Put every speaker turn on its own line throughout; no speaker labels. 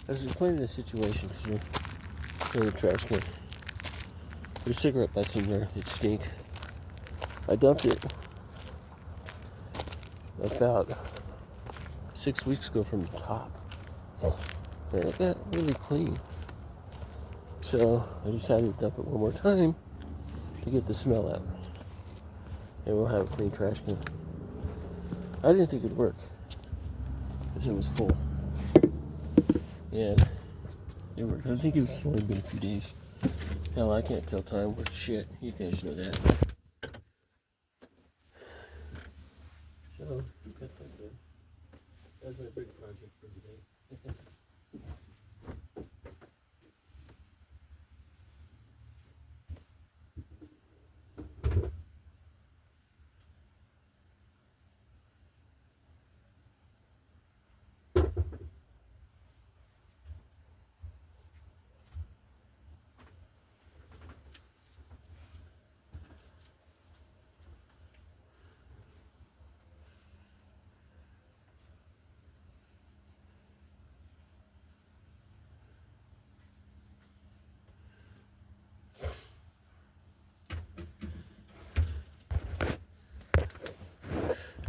I was explaining the situation because you're in the trash can. There's cigarette butts in there that stink. I dumped it about 6 weeks ago from the top. And it got really clean. So I decided to dump it one more time to get the smell out. And we'll have a clean trash can. I didn't think it'd work because it was full. And it worked. I think it's only been a few days. Hell, I can't tell time worth shit. You guys know that. So, got that done. That's my big project for today.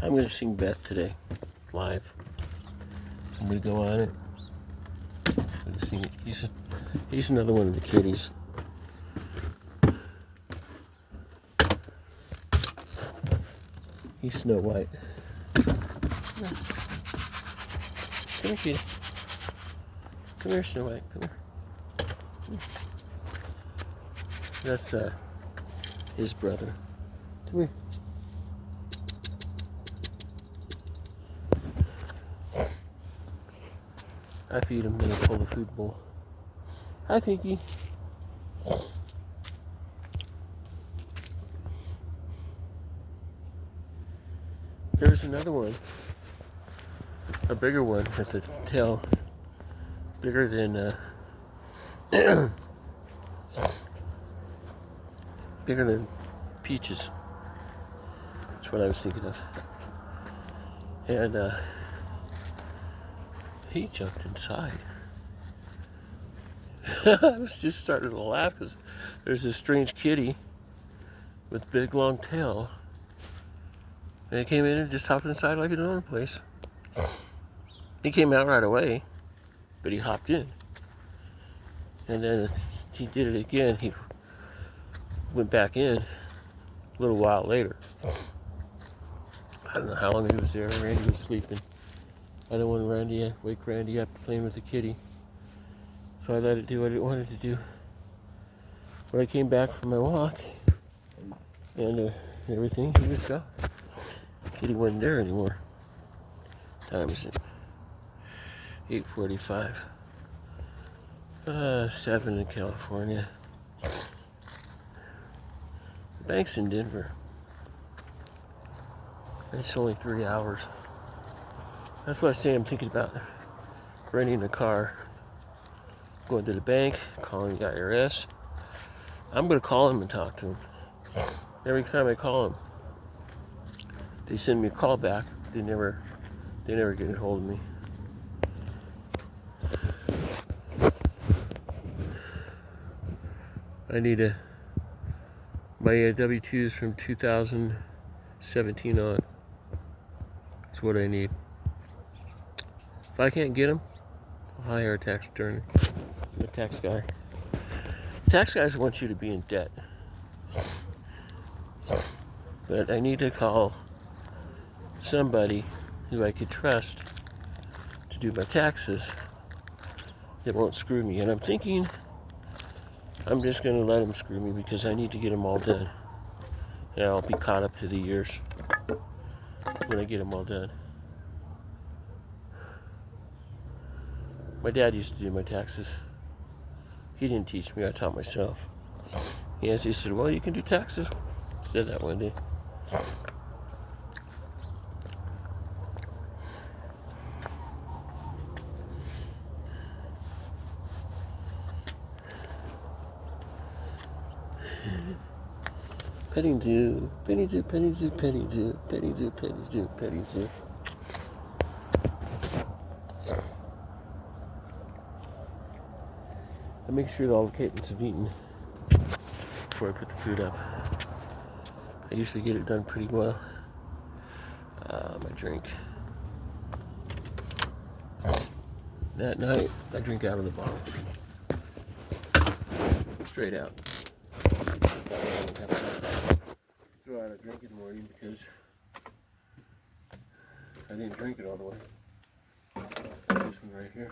I'm going to sing Beth today, live. I'm going to go on it. I'm going to sing it. He's another one of the kitties. He's Snow White. Come here, kitty. Come here, Snow White. Come here. That's his brother. Come here. I feed him, then I pull the food bowl. Hi, Pinky. There's another one, a bigger one with a tail bigger than bigger than Peaches. That's what I was thinking of. And he jumped inside. I was just starting to laugh because there's this strange kitty with big long tail. And he came in and just hopped inside like a normal place. He came out right away, but he hopped in. And then he did it again. He went back in a little while later. I don't know how long he was there. Randy was sleeping. I didn't want to wake Randy up playing with the kitty. So I let it do what it wanted to do. When I came back from my walk and everything, he was gone. Kitty wasn't there anymore. Time is it? 8:45. 7 in California. The bank's in Denver. It's only 3 hours. That's why I say I'm thinking about renting a car, going to the bank, calling the IRS. I'm going to call him and talk to him. Every time I call him, they send me a call back. They never get a hold of me. I need my W-2s from 2017 on. That's what I need. If I can't get them, I'll hire a tax returner, a tax guy. Tax guys want you to be in debt. But I need to call somebody who I could trust to do my taxes that won't screw me. And I'm thinking I'm just going to let them screw me because I need to get them all done. And I'll be caught up to the years when I get them all done. My dad used to do my taxes. He didn't teach me, I taught myself. Yes, he said, well, you can do taxes. He said that one day. Petting zoo, petting zoo, petting zoo, petting zoo, petting zoo, petting zoo, petting zoo. I make sure that all the kittens have eaten before I put the food up. I usually get it done pretty well. My drink. That night, I drink out of the bottle. Straight out. I don't have to throw out a drink in the morning because I didn't drink it all the way. This one right here.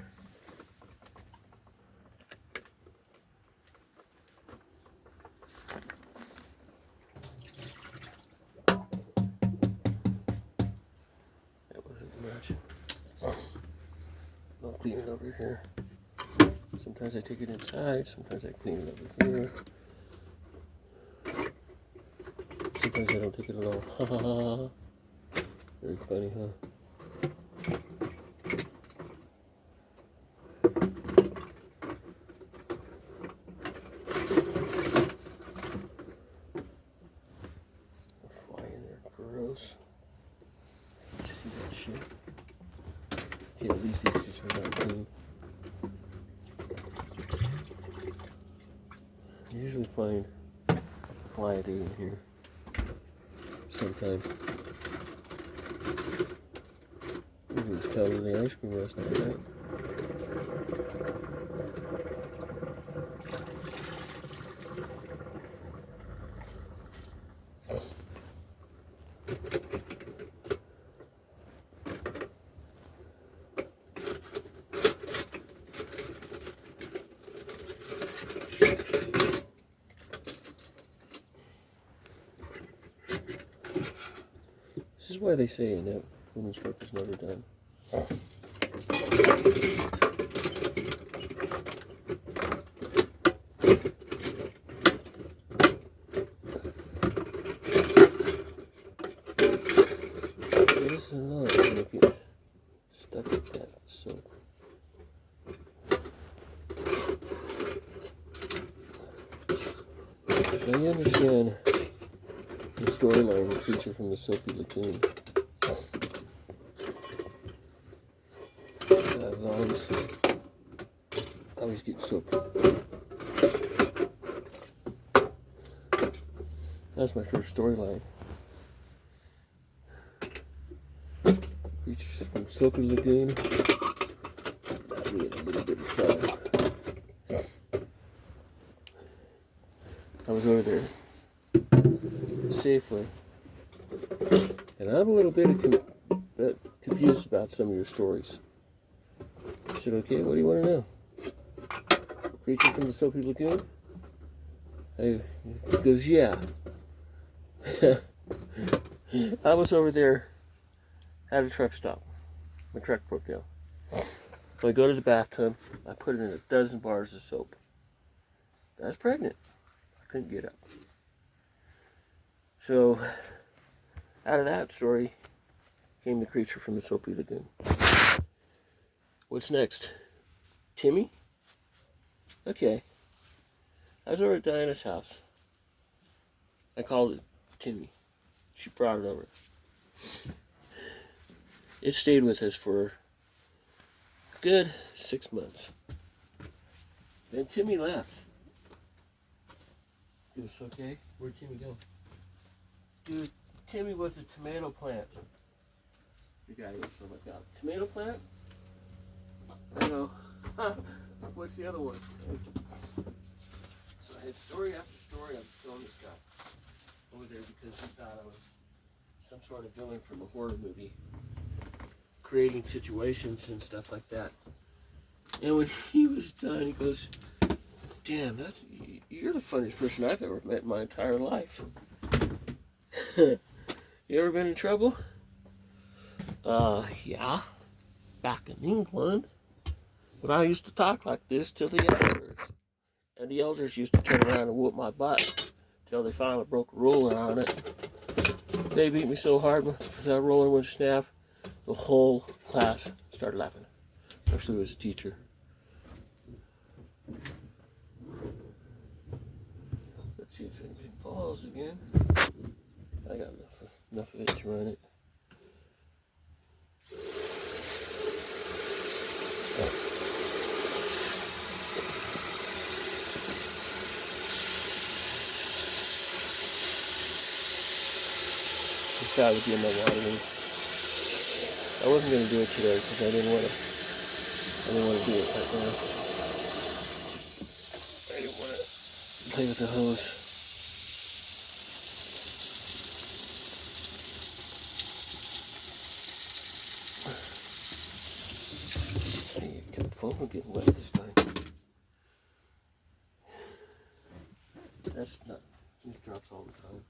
That wasn't much. I'll clean it over here. Sometimes I take it inside, sometimes I clean it over here. Sometimes I don't take it at all. Ha ha ha. Very funny, huh? Fly in there, gross. You see that shit? Okay, at least these just are not clean. I usually find fly a day in here. Sometimes. Maybe it was covered in the ice cream last night, right? This is why they say that women's work is never done. This is another to make it stuck with that soap. Now you understand the storyline of the creature from the soapy lagoon. I always get soap. That's my first storyline. Creatures from Soapy Lagoon. Got me in a little bit of trouble. I was over there safely, and I'm a little bit confused about some of your stories. I said, okay, what do you want to know? Creature from the Soapy Lagoon? He goes, yeah. I was over there at a truck stop. My truck broke down. So I go to the bathtub. I put it in a dozen bars of soap. I was pregnant. I couldn't get up. So out of that story came the creature from the Soapy Lagoon. What's next? Timmy? Okay. I was over at Diana's house. I called it Timmy. She brought it over. It stayed with us for a good 6 months. Then Timmy left. It was okay. Where'd Timmy go? Dude, Timmy was a tomato plant. The guy was, oh my god, tomato plant? I know. What's the other one? So I had story after story. I was throwing this guy over there because he thought I was some sort of villain from a horror movie, creating situations and stuff like that. And when he was done, he goes, damn, you're the funniest person I've ever met in my entire life. You ever been in trouble? Yeah. Back in England. But I used to talk like this to the elders. And the elders used to turn around and whoop my butt till they finally broke a ruler on it. They beat me so hard that ruler would snap. The whole class started laughing. Especially as a teacher. Let's see if anything falls again. I got enough of it to run it. outside with getting my watering. I wasn't going to do it today because I didn't want to do it right now. I didn't want to play with the hose. The phone will get wet this time. That's not, it drops all the time.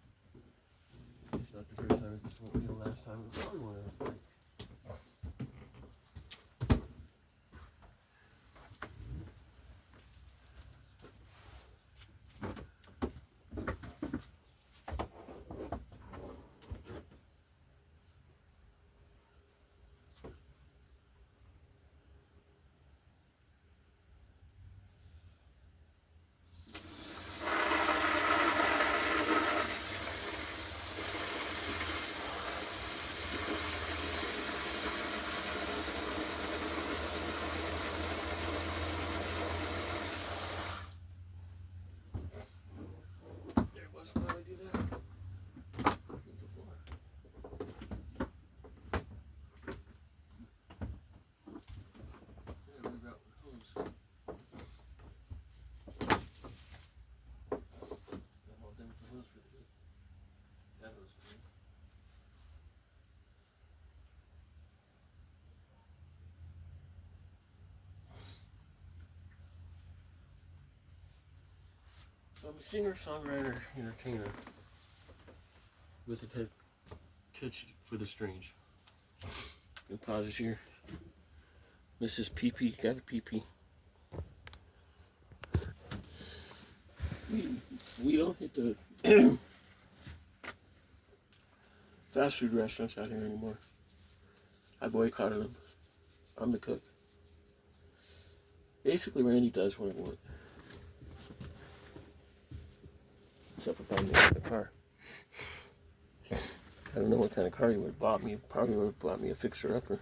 It's not the first time, this won't be the last time. It's probably one of them. Why do I do that? Hit the floor. Yeah, move out the hose. I'm all done with the hose for the day. That hose is good. So I'm a singer, songwriter, entertainer with a touch for the strange. Good pauses here. Mrs. PP got a PP. We don't hit the fast food restaurants out here anymore. I boycotted them. I'm the cook. Basically, Randy does what I want. Except for buying me a car. I don't know what kind of car he would have bought me. Probably would have bought me a fixer-upper.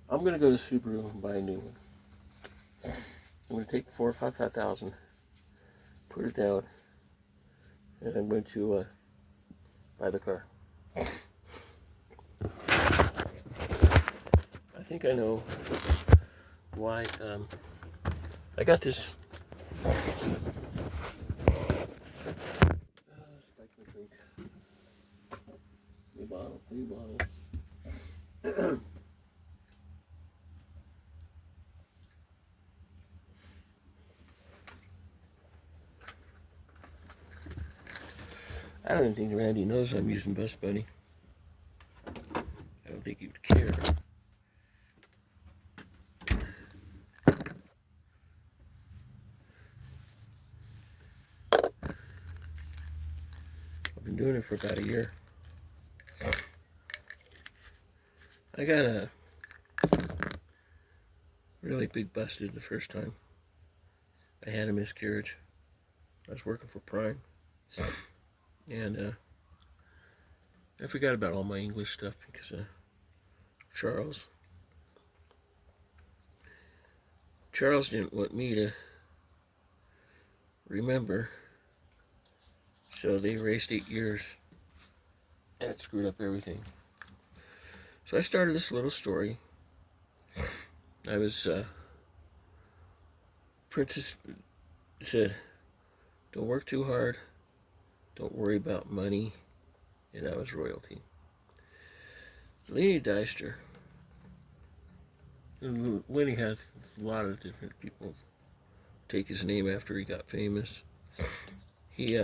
I'm going to go to Subaru and buy a new one. I'm going to take $4,000 or $5,000, put it down, and I'm going to buy the car. I think I know why. I got this. Spike my drink. New bottle. I don't even think Randy knows I'm using Best Buddy. I don't think he would care. I've been doing it for about a year. I got a really big busted the first time. I had a miscarriage. I was working for Prime. And I forgot about all my English stuff because Charles. Charles didn't want me to remember, so they erased 8 years, and it screwed up everything. So I started this little story. I was, Princess said, don't work too hard, don't worry about money, and I was royalty. Lenny Deister, Lenny has a lot of different people take his name after he got famous. He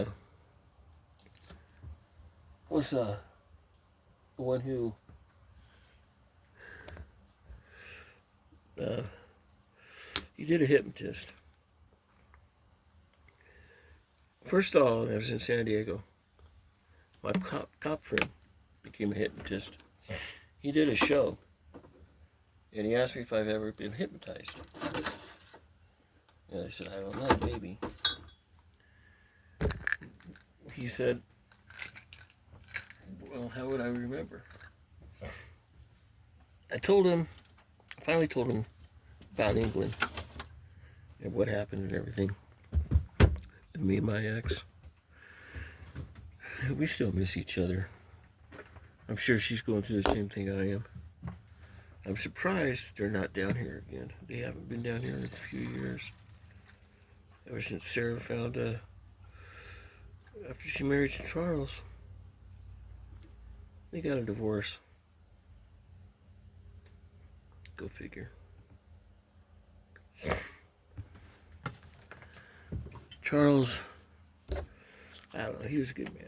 was the one who he did a hypnotist. First of all, I was in San Diego. My cop friend became a hypnotist. He did a show, and he asked me if I've ever been hypnotized. And I said, I don't know, maybe. He said, well, how would I remember? I finally told him about England and what happened and everything. And me and my ex, we still miss each other. I'm sure she's going through the same thing I am. I'm surprised they're not down here again. They haven't been down here in a few years. Ever since Sarah found after she married Charles. They got a divorce. Go figure. Charles, I don't know, he was a good man.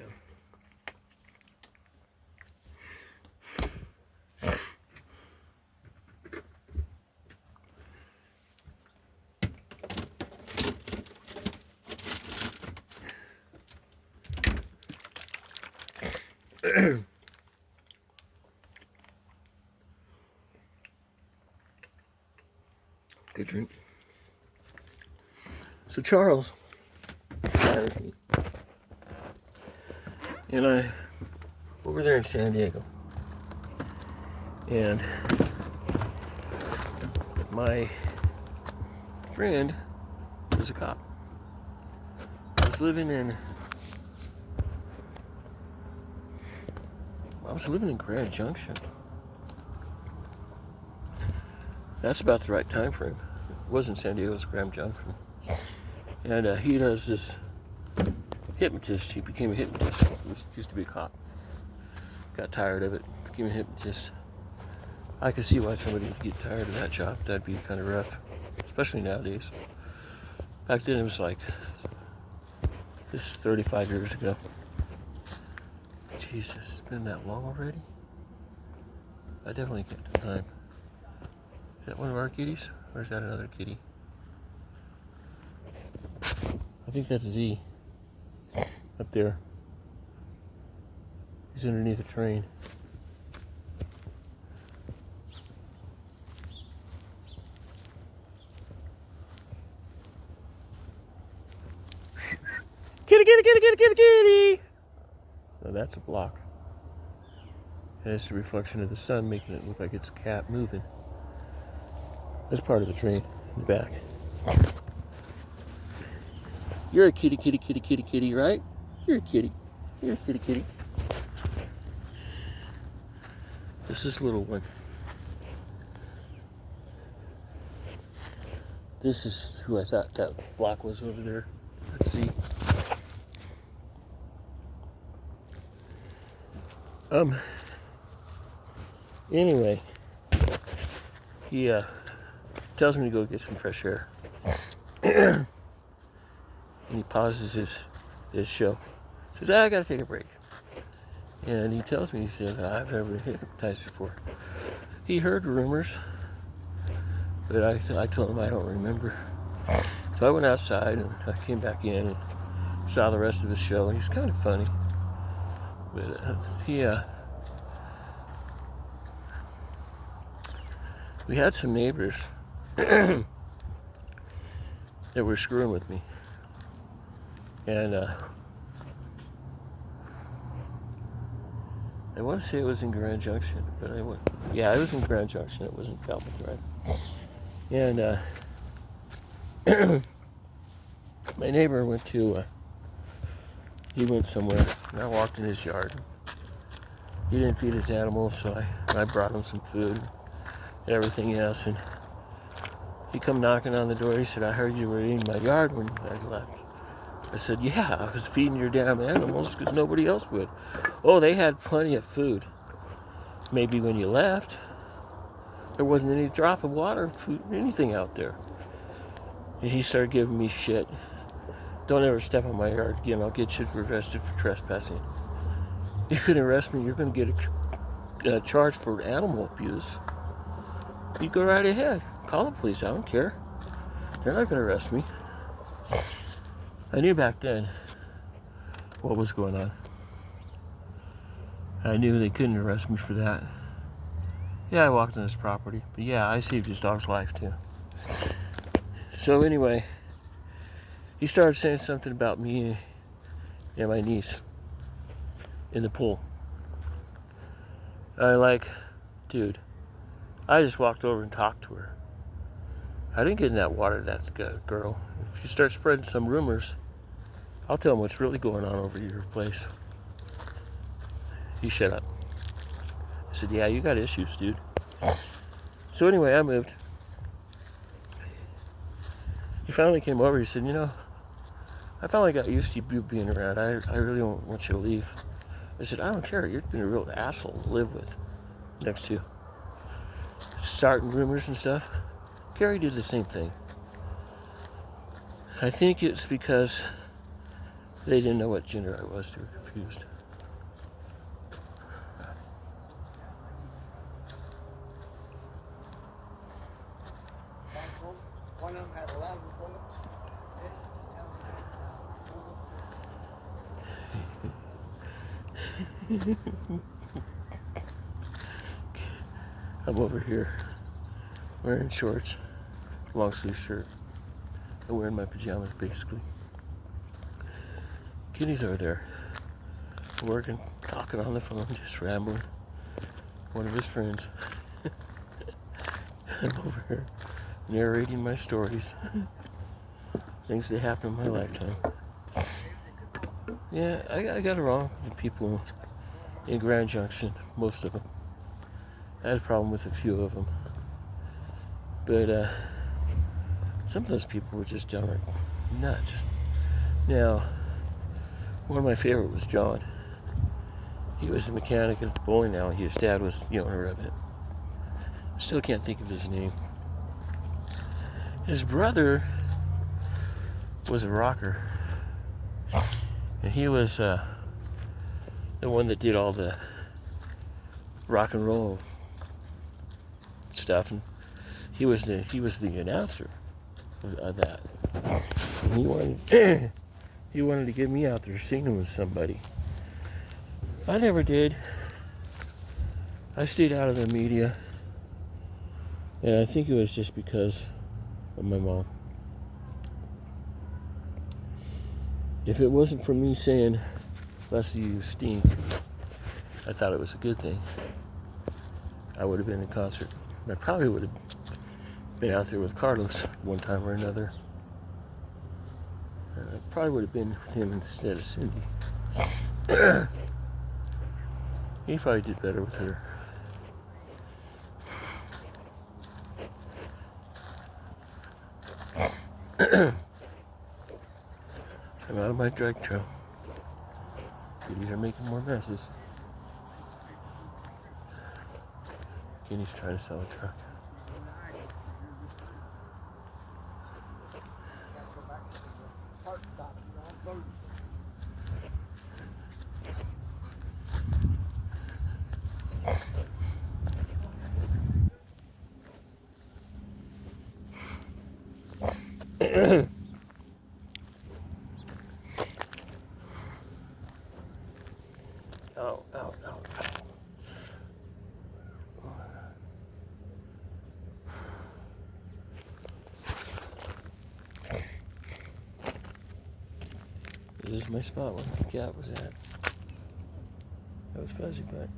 Good drink. So Charles hires me, and I over there in San Diego, and my friend was a cop. I was living in Grand Junction. That's about the right time frame. It wasn't San Diego, it was Grand Junction. And he does this hypnotist. He became a hypnotist. He used to be a cop. Got tired of it, became a hypnotist. I could see why somebody would get tired of that job. That'd be kind of rough, especially nowadays. Back then it was like, this is 35 years ago. Jesus, it's been that long already? I definitely kept the time. Is that one of our kitties? Or is that another kitty? I think that's Z. Up there. He's underneath a train. Kitty, kitty, kitty, kitty, kitty, kitty! Now that's a block. And it's the reflection of the sun making it look like it's a cat moving. That's part of the train in the back. You're a kitty, kitty, kitty, kitty, kitty, right? You're a kitty. You're a kitty, kitty. This is little one. This is who I thought that block was over there. Let's see. Anyway, he tells me to go get some fresh air. And he pauses his show. Says, I gotta take a break. And he tells me, he said, I've never been hypnotized before. He heard rumors, but I told him I don't remember. So I went outside and I came back in and saw the rest of his show. And he's kind of funny. But we had some neighbors that were screwing with me. And I want to say it was in Grand Junction, but it was in Grand Junction. It wasn't Falmouth, right? And my neighbor went somewhere, and I walked in his yard. He didn't feed his animals, so I brought him some food and everything else. And he come knocking on the door. He said, I heard you were in my yard when I left. I said, yeah, I was feeding your damn animals because nobody else would. Oh, they had plenty of food. Maybe when you left, there wasn't any drop of water, food, anything out there. And he started giving me shit. Don't ever step on my yard again. I'll get you arrested for trespassing. You can arrest me. You're going to get a charge for animal abuse. You go right ahead. Call the police. I don't care. They're not going to arrest me. I knew back then what was going on. I knew they couldn't arrest me for that. Yeah, I walked on his property. But yeah, I saved his dog's life too. So anyway, he started saying something about me and my niece in the pool. Dude, I just walked over and talked to her. I didn't get in that water, that girl. If you start spreading some rumors, I'll tell them what's really going on over your place. You shut up. said, yeah, you got issues, dude. So anyway, I moved. He finally came over. He said, you know, I finally got used to you being around. I really don't want you to leave. I said, I don't care. You're being a real asshole to live with next to you. Starting rumors and stuff. Carrie did the same thing. I think it's because they didn't know what gender I was. They were confused.
One of them had 11 bullets.
I'm over here wearing shorts, long sleeve shirt. I'm wearing my pajamas basically. Kitty's over there working, talking on the phone, just rambling. One of his friends. I'm over here narrating my stories. Things that happened in my lifetime. Yeah, I got along with people in Grand Junction, most of them. I had a problem with a few of them. But some of those people were just downright nuts. Now, one of my favorite was John. He was the mechanic at the bowling alley. His dad was the owner of it. Still can't think of his name. His brother was a rocker. And he was the one that did all the rock and roll stuff. And he was the announcer of that. And he wanted to get me out there singing with somebody. I never did. I stayed out of the media. And I think it was just because of my mom. If it wasn't for me saying, "Lest you stink," I thought it was a good thing. I would have been in concert. I probably would have been out there with Carlos one time or another. I probably would have been with him instead of Cindy. He probably did better with her. I'm out of my drag trail. Kitties are making more messes. Kenny's trying to sell a truck. Ow, ow, ow, ow. This is my spot where the cat was at. That was Fuzzy Butt.